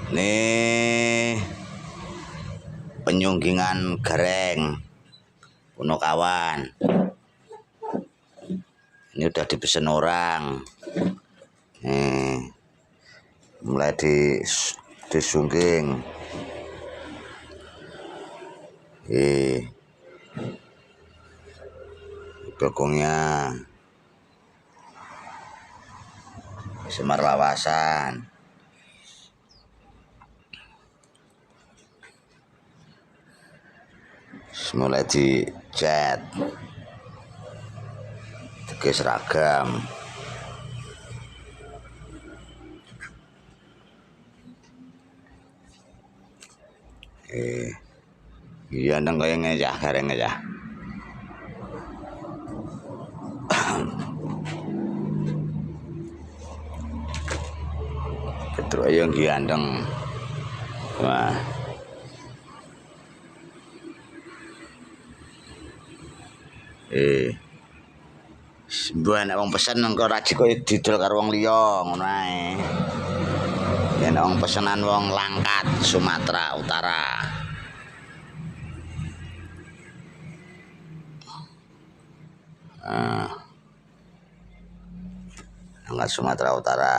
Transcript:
Nih penyunggingan Gareng Punokawan. Ini udah dipesan orang. Nih mulai disungging. Bagongnya Semar Lawasan. Mulai dicat pakai seragam. Iya nang kaya ngejah Gareng aja. Terus yang giandeng. Wah. Mbah nek wong pesen engko raji koyo didol karo wong liya ngono ae. Yen wong pesenan wong Langkat, Sumatera Utara. Langkat Sumatera Utara.